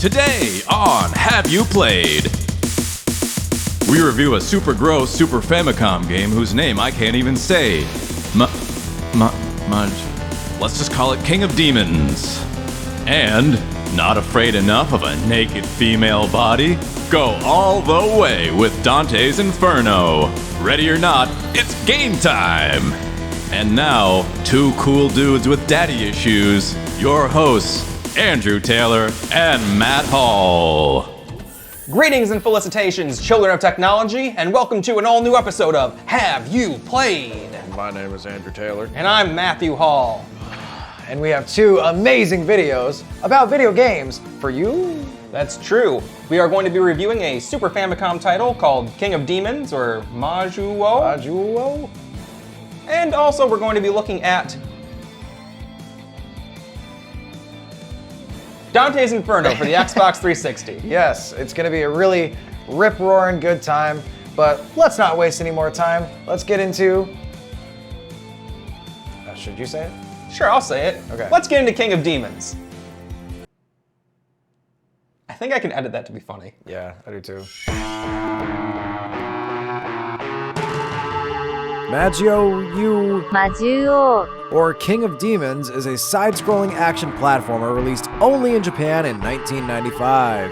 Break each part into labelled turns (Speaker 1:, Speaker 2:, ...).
Speaker 1: Today on Have You Played? We review a super gross Super Famicom game whose name I can't even say. Let's just call it King of Demons. And not afraid enough of a naked female body? Go all the way with Dante's Inferno. Ready or not, it's game time! And now, two cool dudes with daddy issues, your hosts, Andrew Taylor and Matt Hall.
Speaker 2: Greetings and felicitations, children of technology, and welcome to an all-new episode of Have You Played?
Speaker 3: My name is Andrew Taylor.
Speaker 2: And I'm Matthew Hall.
Speaker 4: And we have two amazing videos about video games for you.
Speaker 2: That's true. We are going to be reviewing a Super Famicom title called King of Demons, or Majuu. And also we're going to be looking at Dante's Inferno for the Xbox 360.
Speaker 4: Yes, it's gonna be a really rip-roaring good time, but let's not waste any more time. Let's get into... should you say it?
Speaker 2: Sure, I'll say it.
Speaker 4: Okay.
Speaker 2: Let's get into King of Demons. I think I can edit that to be funny.
Speaker 4: Yeah, I do too.
Speaker 5: Majuu,
Speaker 6: or King of Demons is a side-scrolling action platformer released only in Japan in 1995.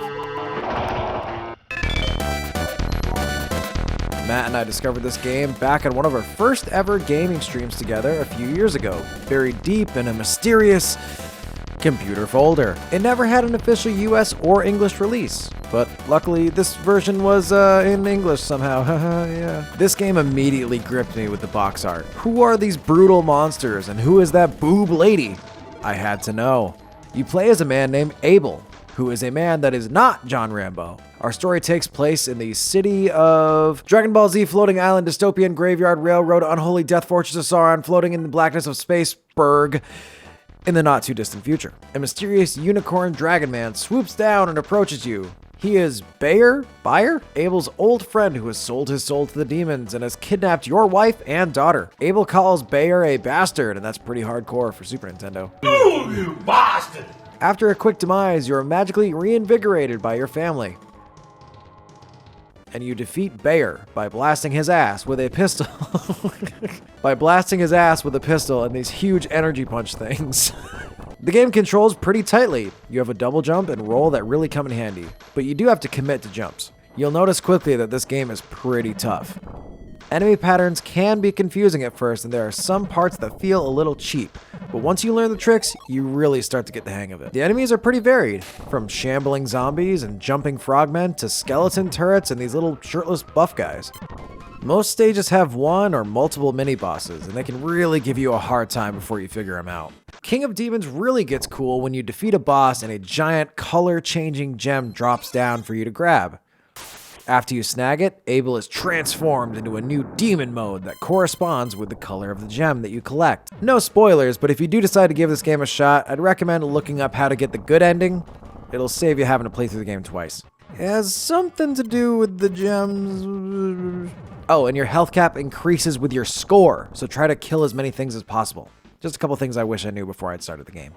Speaker 6: Matt and I discovered this game back on one of our first ever gaming streams together a few years ago, buried deep in a mysterious computer folder. It never had an official US or English release, but luckily this version was in English somehow. Yeah. This game immediately gripped me with the box art. Who are these brutal monsters and who is that boob lady? I had to know. You play as a man named Abel, who is a man that is not John Rambo. Our story takes place in the city of Dragon Ball Z, floating island, dystopian graveyard, railroad, unholy death fortress of Sauron, floating in the blackness of Spaceberg. In the not-too-distant future, a mysterious unicorn dragon man swoops down and approaches you. He is Bayer, Abel's old friend who has sold his soul to the demons and has kidnapped your wife and daughter. Abel calls Bayer a bastard, and that's pretty hardcore for Super Nintendo.
Speaker 7: Oh, you bastard!
Speaker 6: After a quick demise, you are magically reinvigorated by your family. And you defeat Bayer by blasting his ass with a pistol. And these huge energy punch things. The game controls pretty tightly. You have a double jump and roll that really come in handy, but you do have to commit to jumps. You'll notice quickly that this game is pretty tough. Enemy patterns can be confusing at first, and there are some parts that feel a little cheap, but once you learn the tricks, you really start to get the hang of it. The enemies are pretty varied, from shambling zombies and jumping frogmen to skeleton turrets and these little shirtless buff guys. Most stages have one or multiple mini-bosses, and they can really give you a hard time before you figure them out. King of Demons really gets cool when you defeat a boss and a giant color-changing gem drops down for you to grab. After you snag it, Abel is transformed into a new demon mode that corresponds with the color of the gem that you collect. No spoilers, but if you do decide to give this game a shot, I'd recommend looking up how to get the good ending. It'll save you having to play through the game twice. It has something to do with the gems. Oh, and your health cap increases with your score, so try to kill as many things as possible. Just a couple things I wish I knew before I'd started the game.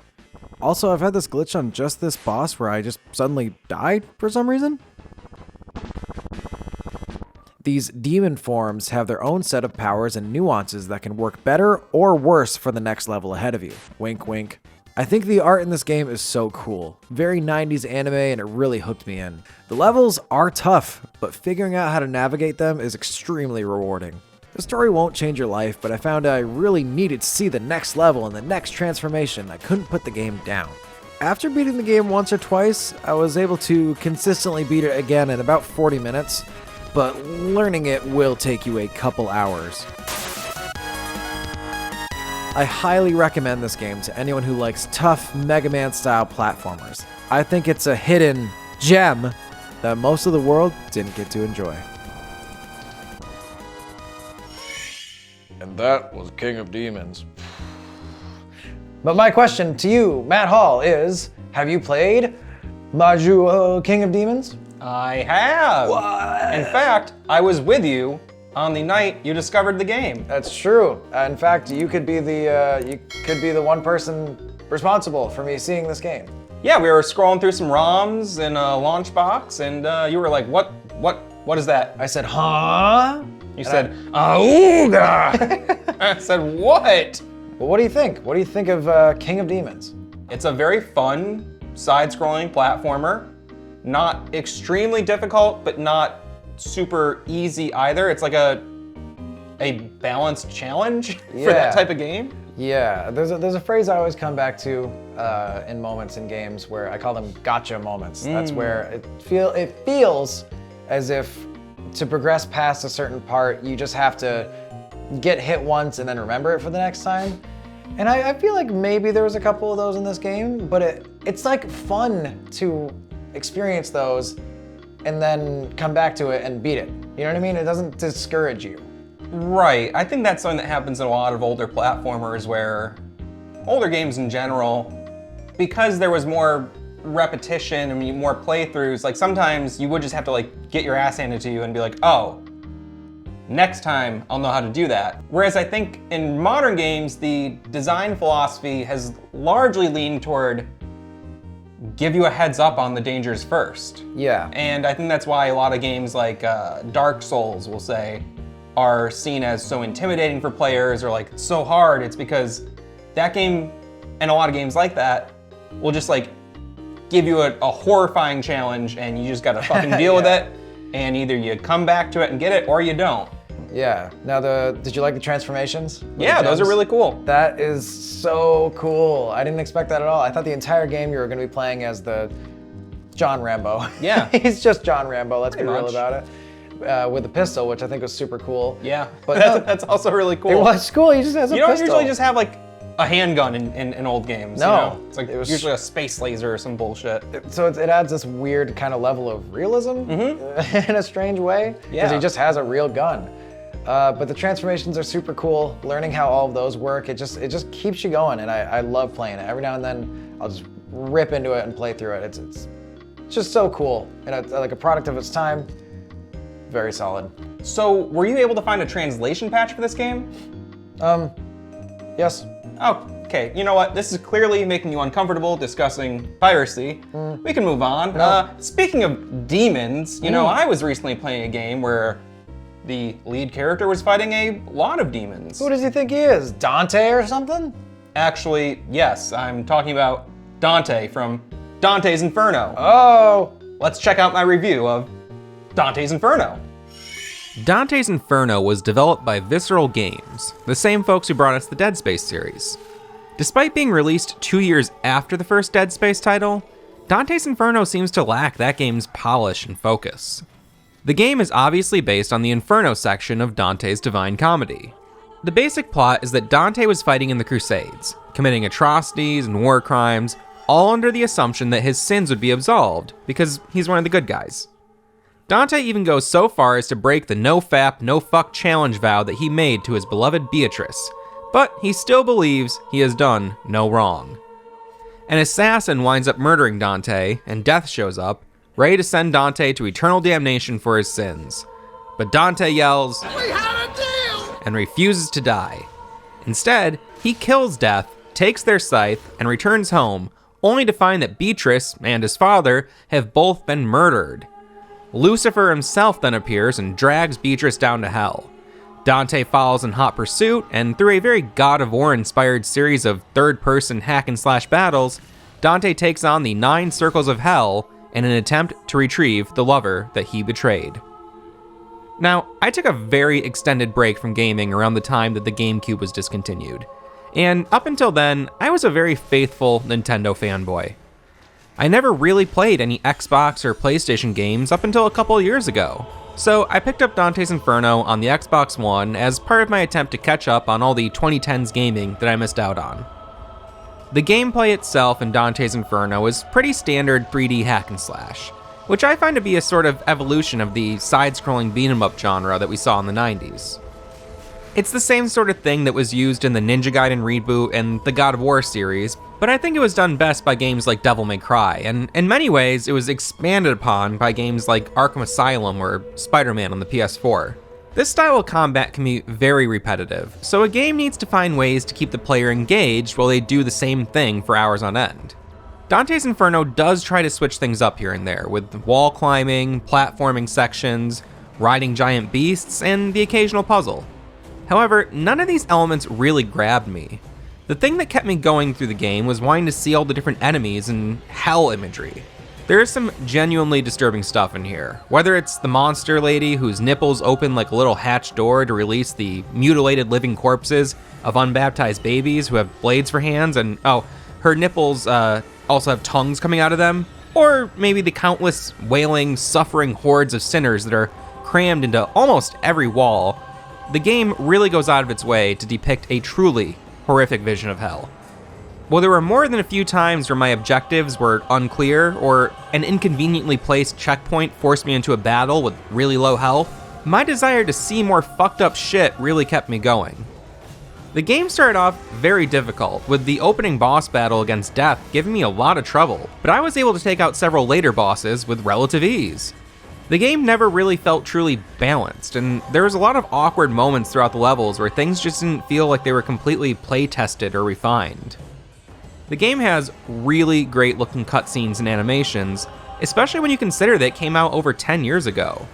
Speaker 6: Also, I've had this glitch on just this boss where I just suddenly died for some reason. These demon forms have their own set of powers and nuances that can work better or worse for the next level ahead of you. Wink, wink. I think the art in this game is so cool. Very 90s anime, and it really hooked me in. The levels are tough, but figuring out how to navigate them is extremely rewarding. The story won't change your life, but I found I really needed to see the next level and the next transformation. I couldn't put the game down. After beating the game once or twice, I was able to consistently beat it again in about 40 minutes. But learning it will take you a couple hours. I highly recommend this game to anyone who likes tough Mega Man style platformers. I think it's a hidden gem that most of the world didn't get to enjoy.
Speaker 3: And that was King of Demons.
Speaker 4: But my question to you, Matt Hall, is, have you played Majuu, King of Demons?
Speaker 2: I have.
Speaker 4: What?
Speaker 2: In fact, I was with you on the night you discovered the game.
Speaker 4: That's true. In fact, you could be the one person responsible for me seeing this game.
Speaker 2: Yeah, we were scrolling through some ROMs in a launch box, and you were like, what is that?
Speaker 4: I said, huh?
Speaker 2: You said, Auga! I said, what?
Speaker 4: Well, what do you think? What do you think of King of Demons?
Speaker 2: It's a very fun, side-scrolling platformer. Not extremely difficult, but not super easy either. It's like a balanced challenge for that type of game.
Speaker 4: Yeah, there's a phrase I always come back to in moments in games where I call them gotcha moments. That's where it feels as if to progress past a certain part, you just have to get hit once and then remember it for the next time. And I feel like maybe there was a couple of those in this game, but it's like fun to experience those and then come back to it and beat it. You know what I mean? It doesn't discourage you.
Speaker 2: Right. I think that's something that happens in a lot of older platformers where older games in general, because there was more repetition and more playthroughs, like sometimes you would just have to like get your ass handed to you and be like, oh, next time I'll know how to do that. Whereas I think in modern games, the design philosophy has largely leaned toward give you a heads up on the dangers first.
Speaker 4: Yeah.
Speaker 2: And I think that's why a lot of games like Dark Souls, we'll say, are seen as so intimidating for players or like so hard. It's because that game and a lot of games like that will just like give you a horrifying challenge and you just gotta fucking deal with it. And either you come back to it and get it or you don't.
Speaker 4: Yeah. Now, did you like the transformations?
Speaker 2: Yeah, those are really cool.
Speaker 4: That is so cool. I didn't expect that at all. I thought the entire game you were going to be playing as the John Rambo.
Speaker 2: Yeah.
Speaker 4: He's just John Rambo, let's
Speaker 2: Pretty
Speaker 4: be real
Speaker 2: much.
Speaker 4: about it. With the pistol, which I think was super cool.
Speaker 2: Yeah,
Speaker 4: But
Speaker 2: that's also really cool.
Speaker 4: it was cool, he just has a
Speaker 2: You don't
Speaker 4: pistol.
Speaker 2: usually just have like a handgun in old games.
Speaker 4: No.
Speaker 2: You know? It's like
Speaker 4: It was-
Speaker 2: usually a space laser or some bullshit.
Speaker 4: So it adds this weird kind of level of realism in a strange way. Because
Speaker 2: Yeah.
Speaker 4: he just has a real gun. But the transformations are super cool. Learning how all of those work, it just keeps you going, and I love playing it. Every now and then, I'll just rip into it and play through it. It's just so cool, and it's like a product of its time. Very solid.
Speaker 2: So, were you able to find a translation patch for this game?
Speaker 4: Yes.
Speaker 2: Oh, okay. You know what? This is clearly making you uncomfortable discussing piracy. We can move on. Speaking of demons, you know, I was recently playing a game where the lead character was fighting a lot of demons.
Speaker 4: Who does he think he is? Dante or something?
Speaker 2: Actually, yes, I'm talking about Dante from Dante's Inferno.
Speaker 4: Oh.
Speaker 2: Let's check out my review of Dante's Inferno.
Speaker 1: Dante's Inferno was developed by Visceral Games, the same folks who brought us the Dead Space series. Despite being released 2 years after the first Dead Space title, Dante's Inferno seems to lack that game's polish and focus. The game is obviously based on the Inferno section of Dante's Divine Comedy. The basic plot is that Dante was fighting in the Crusades, committing atrocities and war crimes, all under the assumption that his sins would be absolved, because he's one of the good guys. Dante even goes so far as to break the no-fap, no-fuck challenge vow that he made to his beloved Beatrice, but he still believes he has done no wrong. An assassin winds up murdering Dante, and Death shows up, ready to send Dante to eternal damnation for his sins. But Dante yells, "We had a deal!" and refuses to die. Instead, he kills Death, takes their scythe, and returns home, only to find that Beatrice and his father have both been murdered. Lucifer himself then appears and drags Beatrice down to hell. Dante follows in hot pursuit, and through a very God of War inspired series of third-person hack-and-slash battles, Dante takes on the 9 circles of hell in an attempt to retrieve the lover that he betrayed. Now, I took a very extended break from gaming around the time that the GameCube was discontinued, and up until then, I was a very faithful Nintendo fanboy. I never really played any Xbox or PlayStation games up until a couple years ago, so I picked up Dante's Inferno on the Xbox One as part of my attempt to catch up on all the 2010s gaming that I missed out on. The gameplay itself in Dante's Inferno is pretty standard 3D hack and slash, which I find to be a sort of evolution of the side-scrolling beat-em-up genre that we saw in the 90s. It's the same sort of thing that was used in the Ninja Gaiden reboot and the God of War series, but I think it was done best by games like Devil May Cry, and in many ways it was expanded upon by games like Arkham Asylum or Spider-Man on the PS4. This style of combat can be very repetitive, so a game needs to find ways to keep the player engaged while they do the same thing for hours on end.
Speaker 5: Dante's Inferno does try to switch things up here and there, with wall climbing, platforming sections, riding giant beasts, and the occasional puzzle. However, none of these elements really grabbed me. The thing that kept me going through the game was wanting to see all the different enemies and hell imagery. There is some genuinely disturbing stuff in here, whether it's the monster lady whose nipples open like a little hatch door to release the mutilated living corpses of unbaptized babies who have blades for hands, and her nipples also have tongues coming out of them, or maybe the countless wailing, suffering hordes of sinners that are crammed into almost every wall. The game really goes out of its way to depict a truly horrific vision of hell. While there were more than a few times where my objectives were unclear, or an inconveniently placed checkpoint forced me into a battle with really low health, my desire to see more fucked up shit really kept me going. The game started off very difficult, with the opening boss battle against Death giving me a lot of trouble, but I was able to take out several later bosses with relative ease. The game never really felt truly balanced, and there was a lot of awkward moments throughout the levels where things just didn't feel like they were completely play-tested or refined. The game has really great looking cutscenes and animations, especially when you consider that it came out over 10 years ago.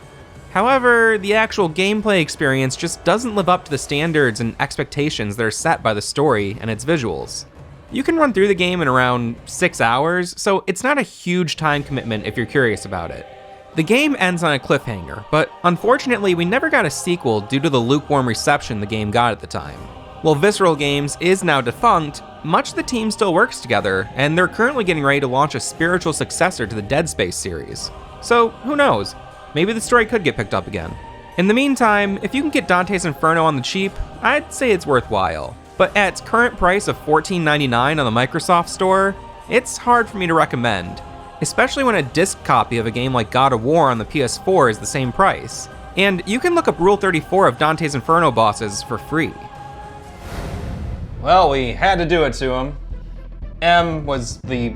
Speaker 5: However, the actual gameplay experience just doesn't live up to the standards and expectations that are set by the story and its visuals. You can run through the game in around 6 hours, so it's not a huge time commitment if you're curious about it. The game ends on a cliffhanger, but unfortunately we never got a sequel due to the lukewarm reception the game got at the time. While Visceral Games is now defunct, much of the team still works together, and they're currently getting ready to launch a spiritual successor to the Dead Space series. So, who knows? Maybe the story could get picked up again. In the meantime, if you can get Dante's Inferno on the cheap, I'd say it's worthwhile. But at its current price of $14.99 on the Microsoft Store, it's hard for me to recommend, especially when a disc copy of a game like God of War on the PS4 is the same price. And you can look up Rule 34 of Dante's Inferno bosses for free.
Speaker 2: Well, we had to do it to him. M was the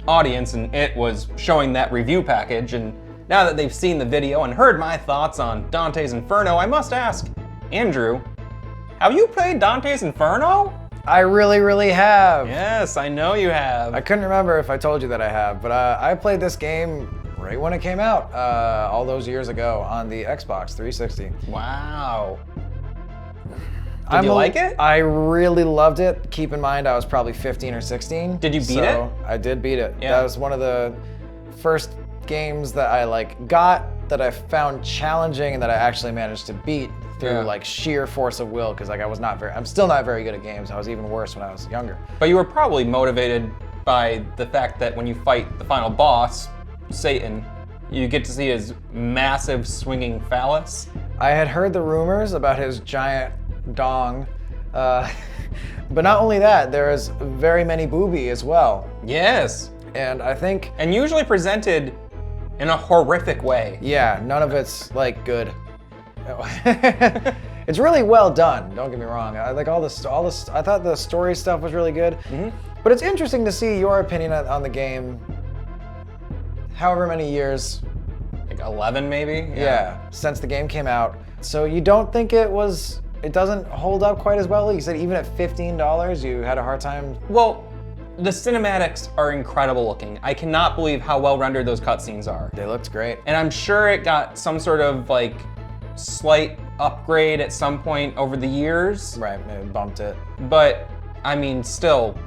Speaker 2: audience and it was showing that review package, and now that they've seen the video and heard my thoughts on Dante's Inferno, I must ask, Andrew, have you played Dante's Inferno?
Speaker 4: I really, really have.
Speaker 2: Yes, I know you have.
Speaker 4: I couldn't remember if I told you that I have, but I played this game right when it came out, all those years ago on the Xbox 360.
Speaker 2: Wow. Did you like it?
Speaker 4: I really loved it. Keep in mind, I was probably 15 or 16.
Speaker 2: Did you beat it?
Speaker 4: I did beat it.
Speaker 2: Yeah.
Speaker 4: That was one of the first games that I got that I found challenging and that I actually managed to beat through sheer force of will, because I'm still not very good at games. I was even worse when I was younger.
Speaker 2: But you were probably motivated by the fact that when you fight the final boss, Satan, you get to see his massive swinging phallus.
Speaker 4: I had heard the rumors about his giant dong, but not only that, there is very many booby as well.
Speaker 2: Yes.
Speaker 4: And I think...
Speaker 2: And usually presented in a horrific way.
Speaker 4: Yeah, none of it's good. It's really well done, don't get me wrong. I like all this, I thought the story stuff was really good. Mm-hmm. But it's interesting to see your opinion on the game, however many years.
Speaker 2: Like 11 maybe?
Speaker 4: Yeah, since the game came out. So you don't think it doesn't hold up quite as well? You said even at $15, you had a hard time?
Speaker 2: Well, the cinematics are incredible looking. I cannot believe how well rendered those cutscenes are.
Speaker 4: They looked great.
Speaker 2: And I'm sure it got some sort of slight upgrade at some point over the years.
Speaker 4: Right, maybe bumped it.
Speaker 2: But I mean, still,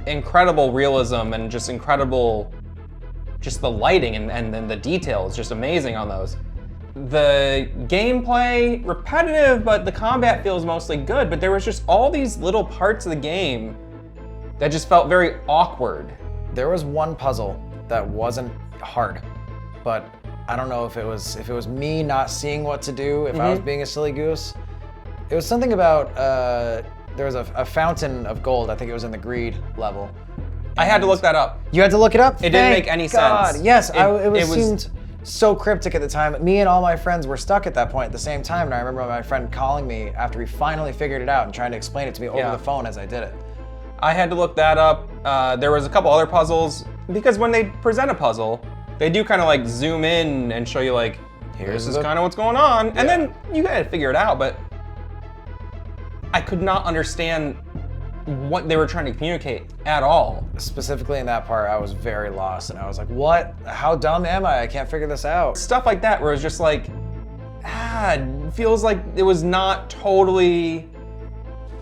Speaker 2: incredible realism and just incredible, just the lighting and then the details, just amazing on those. The gameplay, repetitive, but the combat feels mostly good, but there was just all these little parts of the game that just felt very awkward.
Speaker 4: There was one puzzle that wasn't hard, but I don't know if it was me not seeing what to do, if I was being a silly goose. It was something about, there was a fountain of gold, I think it was in the greed level.
Speaker 2: I had to look that up.
Speaker 4: You had to look it up?
Speaker 2: It didn't make any sense.
Speaker 4: Yes, it seemed so cryptic at the time. Me and all my friends were stuck at that point at the same time, and I remember my friend calling me after he finally figured it out and trying to explain it to me over the phone as I did it.
Speaker 2: I had to look that up. There was a couple other puzzles, because when they present a puzzle, they do kind of zoom in and show you this is kind of what's going on, and then you gotta figure it out, but I could not understand what they were trying to communicate at all.
Speaker 4: Specifically in that part, I was very lost, and I was like, what? How dumb am I? I can't figure this out.
Speaker 2: Stuff like that where it's just like, it feels like it was not totally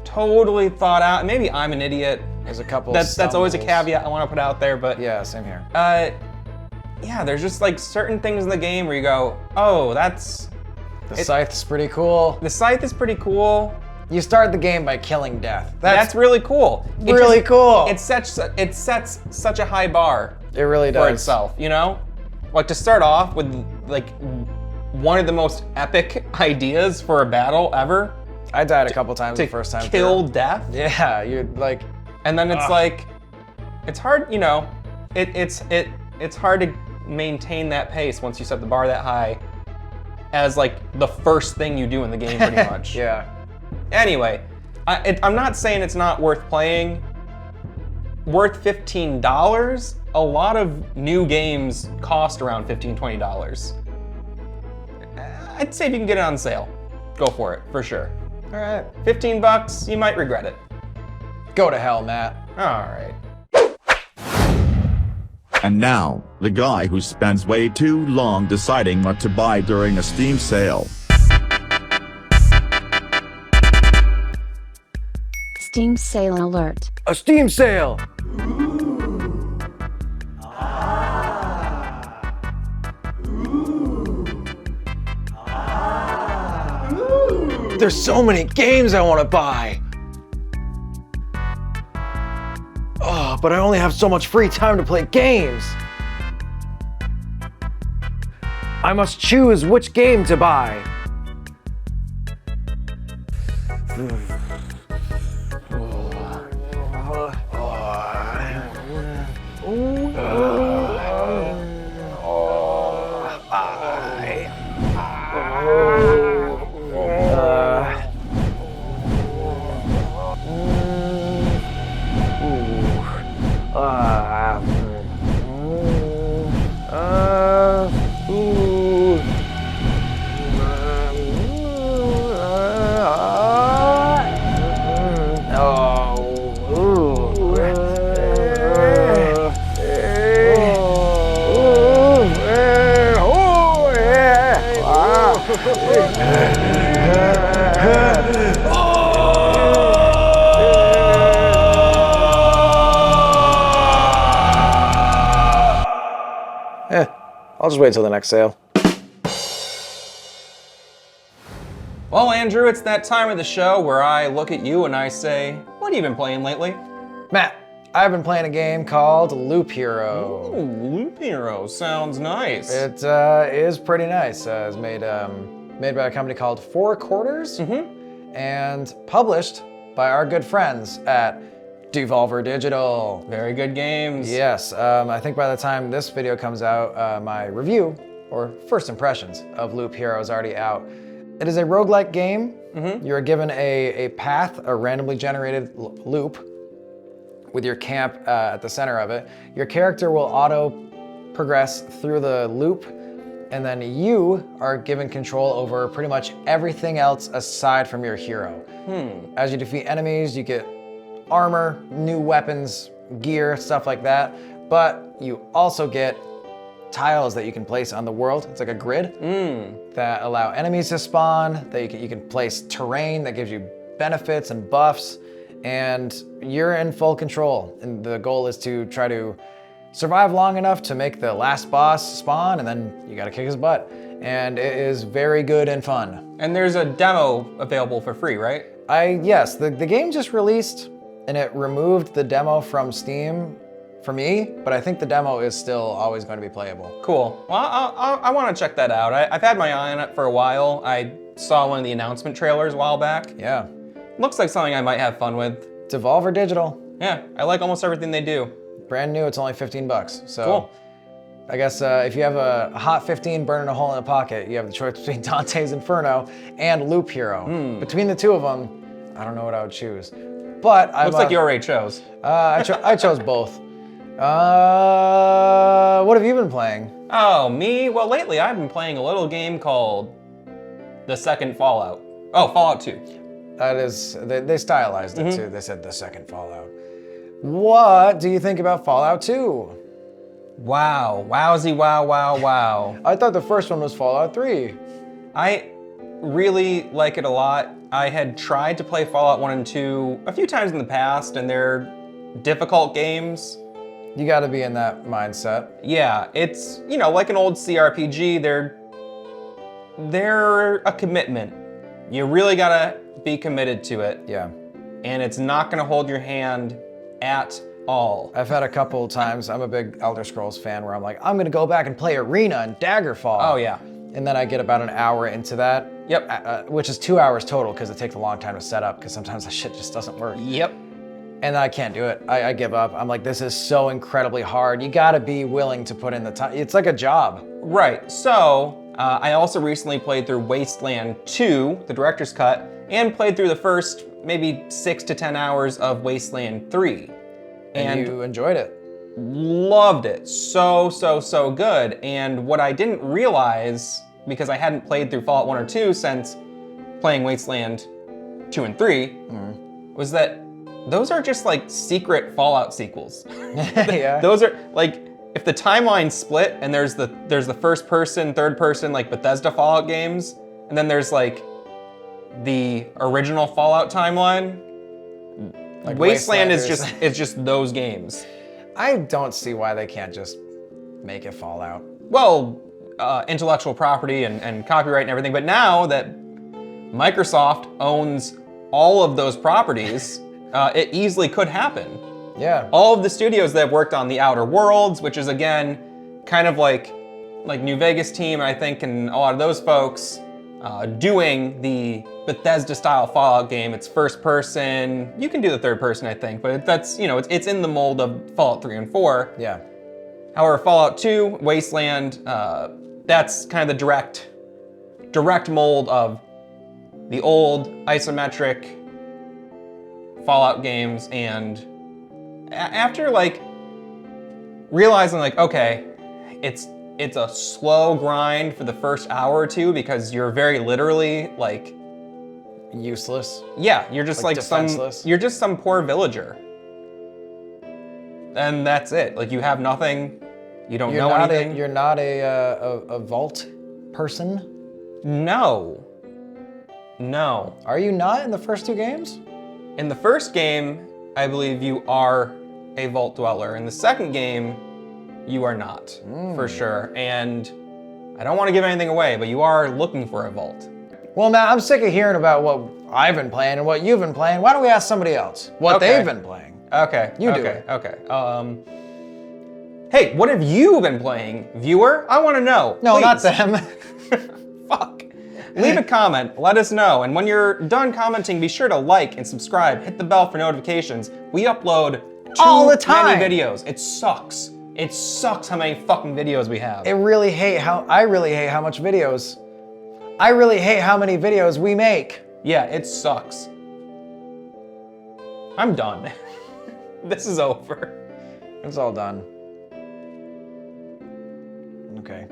Speaker 2: thought out. Maybe I'm an idiot.
Speaker 4: There's a couple
Speaker 2: That's always a
Speaker 4: stumbles.
Speaker 2: caveat I want to put out there, but
Speaker 4: Yeah, same here.
Speaker 2: yeah, there's just like certain things in the game where you go, oh,
Speaker 4: The scythe's pretty cool.
Speaker 2: the scythe is pretty cool.
Speaker 4: You start the game by killing death.
Speaker 2: That's really cool.
Speaker 4: really cool.
Speaker 2: It sets such a high bar
Speaker 4: It really
Speaker 2: for
Speaker 4: does.
Speaker 2: itself, you know? Like to start off with like one of the most epic ideas for a battle ever.
Speaker 4: I died a couple times
Speaker 2: To
Speaker 4: the first time
Speaker 2: kill
Speaker 4: through.
Speaker 2: death.
Speaker 4: Yeah, you're like,
Speaker 2: And then it's like, it's hard, you know, it's hard to maintain that pace once you set the bar that high as like the first thing you do in the game pretty much.
Speaker 4: yeah.
Speaker 2: Anyway, I'm not saying it's not worth playing. Worth $15? A lot of new games cost around $15, $20. I'd say if you can get it on sale, go for it, for sure.
Speaker 4: All right.
Speaker 2: $15, you might regret it.
Speaker 4: Go to hell, Matt.
Speaker 2: All right.
Speaker 8: And now, the guy who spends way too long deciding what to buy during a Steam sale.
Speaker 9: Steam sale alert.
Speaker 6: A Steam sale!
Speaker 4: There's so many games I want to buy. Oh, but I only have so much free time to play games. I must choose which game to buy. I'll just wait till the next sale.
Speaker 2: Well, Andrew, it's that time of the show where I look at you and I say, what have you been playing lately?
Speaker 4: Matt, I've been playing a game called Loop Hero.
Speaker 2: Oh, Loop Hero sounds nice.
Speaker 4: It is pretty nice. It's made by a company called Four Quarters and published by our good friends at Devolver Digital.
Speaker 2: Very good games.
Speaker 4: Yes, I think by the time this video comes out, my review, or first impressions, of Loop Hero is already out. It is a roguelike game. You're given a path, a randomly generated loop, with your camp at the center of it. Your character will auto progress through the loop, and then you are given control over pretty much everything else aside from your hero. As you defeat enemies, you get armor, new weapons, gear, stuff like that, but you also get tiles that you can place on the world. It's like a grid that allow enemies to spawn, that you can place terrain that gives you benefits and buffs, and you're in full control. And the goal is to try to survive long enough to make the last boss spawn, and then you gotta kick his butt. And it is very good and fun.
Speaker 2: And there's a demo available for free, right?
Speaker 4: Yes, the game just released, and it removed the demo from Steam for me, but I think the demo is still always going to be playable.
Speaker 2: Cool. Well, I want to check that out. I've had my eye on it for a while. I saw one of the announcement trailers a while back.
Speaker 4: Yeah.
Speaker 2: Looks like something I might have fun with.
Speaker 4: Devolver Digital.
Speaker 2: Yeah, I like almost everything they do.
Speaker 4: Brand new, it's only $15. So
Speaker 2: Cool.
Speaker 4: I guess if you have a hot 15 burning a hole in a pocket, you have the choice between Dante's Inferno and Loop Hero. Between the two of them, I don't know what I would choose. But
Speaker 2: Looks like you already chose.
Speaker 4: I chose both. What have you been playing?
Speaker 2: Oh, me? Well, lately I've been playing a little game called The Second Fallout. Oh, Fallout 2.
Speaker 4: That is, they stylized it too. They said the second Fallout. What do you think about Fallout 2?
Speaker 2: Wow. Wowzy, wow, wow, wow.
Speaker 4: I thought the first one was Fallout 3.
Speaker 2: I really like it a lot. I had tried to play Fallout 1 and 2 a few times in the past, and they're difficult games.
Speaker 4: You got to be in that mindset.
Speaker 2: Yeah, it's, you know, like an old CRPG, they're a commitment. You really gotta be committed to it.
Speaker 4: Yeah.
Speaker 2: And it's not gonna hold your hand at all.
Speaker 4: I've had a couple times, I'm a big Elder Scrolls fan, where I'm like, I'm gonna go back and play Arena and Daggerfall.
Speaker 2: Oh yeah.
Speaker 4: And then I get about an hour into that.
Speaker 2: Yep.
Speaker 4: Which is 2 hours total, because it takes a long time to set up, because sometimes that shit just doesn't work.
Speaker 2: Yep.
Speaker 4: And I can't do it. I give up. I'm like, this is so incredibly hard. You gotta be willing to put in the time. It's like a job.
Speaker 2: Right, so I also recently played through Wasteland 2, the director's cut, and played through the first maybe 6 to 10 hours of Wasteland 3.
Speaker 4: And you enjoyed it.
Speaker 2: Loved it. So good. And what I didn't realize, because I hadn't played through Fallout 1 or 2 since playing Wasteland 2 and 3, was that those are just like secret Fallout sequels.
Speaker 4: Yeah.
Speaker 2: Those are like, if the timeline split and there's the first person, third person, like Bethesda Fallout games, and then there's like the original Fallout timeline, like Wasteland is just those games.
Speaker 4: I don't see why they can't just make it Fallout.
Speaker 2: Well, intellectual property and copyright and everything, but now that Microsoft owns all of those properties, it easily could happen.
Speaker 4: Yeah.
Speaker 2: All of the studios that have worked on The Outer Worlds, which is again, kind of like New Vegas team, I think, and a lot of those folks, doing the Bethesda-style Fallout game. It's first person. You can do the third person, I think, but that's, you know, it's in the mold of Fallout 3 and 4.
Speaker 4: Yeah.
Speaker 2: However, Fallout 2, Wasteland, that's kind of the direct mold of the old isometric Fallout games, and after like realizing like, okay, it's a slow grind for the first hour or two because you're very literally like
Speaker 4: useless.
Speaker 2: Yeah, you're just like
Speaker 4: defenseless.
Speaker 2: you're just some poor villager. And that's it. Like you have nothing, you don't know anything.
Speaker 4: You're not a vault person?
Speaker 2: No. No.
Speaker 4: Are you not in the first two games?
Speaker 2: In the first game, I believe you are a vault dweller. In the second game, you are not, for sure. And I don't want to give anything away, but you are looking for a vault.
Speaker 4: Well, Matt, I'm sick of hearing about what I've been playing and what you've been playing. Why don't we ask somebody else what they've been playing?
Speaker 2: Okay.
Speaker 4: You do
Speaker 2: it.
Speaker 4: it.
Speaker 2: Okay. Hey, what have you been playing, viewer? I want to know.
Speaker 4: No,
Speaker 2: Please.
Speaker 4: not them.
Speaker 2: Fuck. Leave a comment, let us know, and when you're done commenting, be sure to like and subscribe, hit the bell for notifications. We upload
Speaker 4: all the time.
Speaker 2: many videos. It sucks. It sucks how many fucking videos we have.
Speaker 4: I really hate how much videos. I really hate how many videos we make.
Speaker 2: Yeah, it sucks. I'm done. This is over.
Speaker 4: It's all done. Okay.